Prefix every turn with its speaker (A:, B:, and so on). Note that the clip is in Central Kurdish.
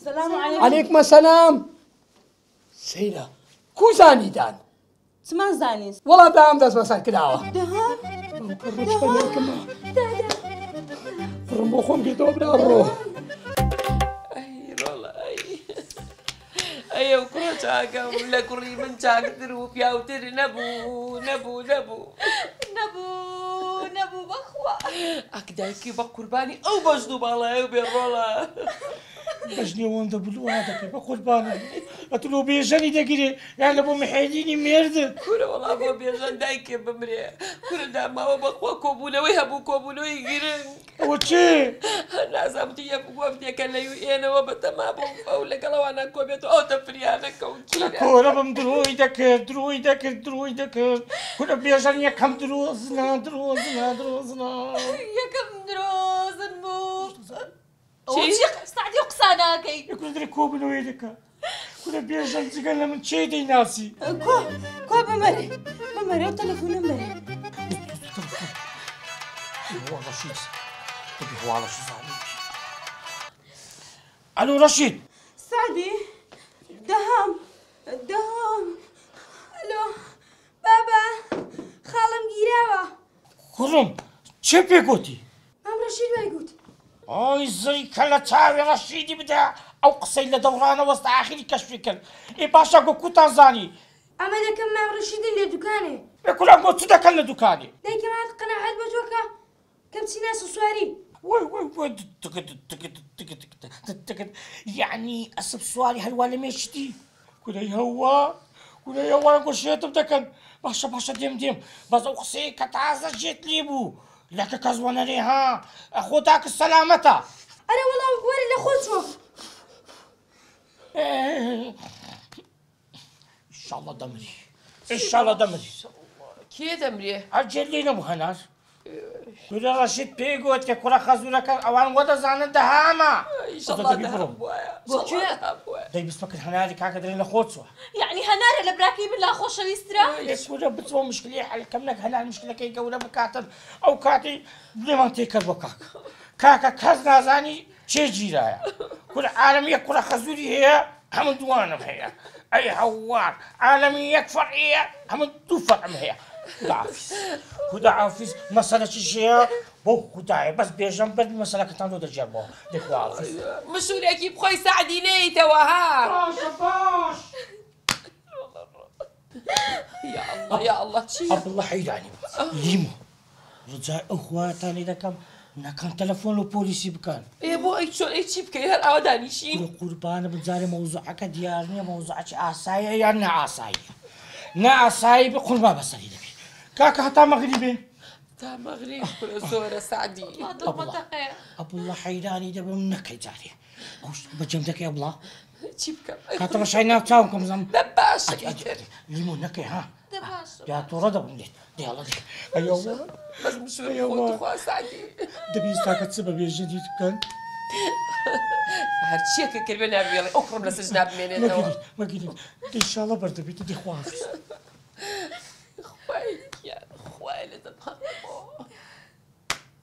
A: السلام عليكم.
B: عليكم السلام. سيدة كو زاني دان؟
A: سمان زانيس.
B: والله دام داس مسان كداوة.
A: دهان؟
B: كروش فنيكم. رمو خون بيدوب الروح.
C: أي والله أي وكروش هاكا ولا كوري من شاك تروف يا وتر نبو نبو نبو
A: نبو نبو بخوة.
C: أكدايكي بقرباني أو بجدو بالله وبيرولا.
B: بجني وان دبلو هذاك بقربان. أتلو بيجاني دقيقة يعني أبو محيديني ميرد.
C: كورا والله أبو بيجان دايكي بمري. كورا دام ما بقوا كوبونا ويهبو كوبونا يجرن.
B: وشي؟
C: أنا زمتي يبقوا وفتي كلا يوينا وبتما بو أو لك لو أنا كوبيتو أو تفريانا كوتشي.
B: كورا بمدروي دك. كورا بيجاني كم دروزنا.
A: يا كم دروز المو.
C: شي؟
A: استعدي قصاناكي.
B: يكون دري كوب نويدك. كورا بيجاني تقال من شيء دي ناسي.
A: كو بمري وتلفون مري.
B: هو رشيد. هو على شو صار؟ الو رشيد.
A: سعدي دهام. الو بابا خالم گیراوە.
B: كرم چه بيقولي؟
A: ئەم ڕەشید وای گوت.
B: آي زي كلا تاوي رشيدي بدا أو قصي لدورانه وسط آخر كشف كل. إيه باشا كوتا زاني.
A: ئەمە دەکەم مام ڕەشیدی لە دوکانێ.
B: يقول أبو تدا كلا دكاني.
A: دایکم هات قەناعەت بە تۆکە کەم چی ناس و سواری.
B: وي تكت يعني أسب سؤالي هالوالي مشتي. كل يهوا أقول شيء تبدكن باشا ديم بس أقصي كتعزة جيت ليبو لك كزوانا ليها أخوتك السلامة.
A: ئەرە وەڵام وەرە لە خۆچۆ.
B: إن شاء الله دمري.
C: كي تمري؟
B: أجل لي نبو هناس. كل رشيد بيقول كل خزورك أوان ودا زان دهاما.
C: إن شاء الله دهم بوايا.
B: داي بس فكر هنالك هكذا لخوتسوا.
A: يعني هەنارە لە براکی من لا خۆشەویسترا.
B: كل بتسوى مشكلة حل كم لك هنا المشكلة كي جونا بكاتن أو كاتي بلي تيكر بكاك. كاكا كازنا زاني شيء جيرايا. كل عالمية كل خزوري هي هم دوانم هي. أي هوار عالمية فرعية هم توفر هي. خدا عافيس مسألة شيء بو خداي بس بيجم بد مسألة كتانو تجربه دخوا عافيس
C: مسؤول أكيد بخوي ساعديني توها
B: باش
C: يا الله شي
B: عبد الله حيداني ليمو رجاء أخواتاني دكم نكان تلفون لبوليسي بكان
C: يا بو أي شو أي شيء بكي هر أوداني شيء
B: كل قربان بنزاري موضوعك ديارني موضوعك عصاية يا نا عصاية بقول ما بصري لك كاكا حتى مغربي
C: تا مغرب كل زورة سعدي
B: أبو الله حيراني دابا منك جاري وش بجمدك يا الله
C: شي بكم
B: كاتب شاينا تاوكم زم
C: دباش
B: ليمون نكي ها
A: دباش
B: يا تورا دابا يلا ديك ايوا
C: بس مش خوت خوا سعدي
B: دبي ساكت سبب الجديد كان
C: هرشيك كلمة بيلا أكرم لسجناب من
B: ما قلت ان شاء الله برضه بيتي خوافي
C: خوي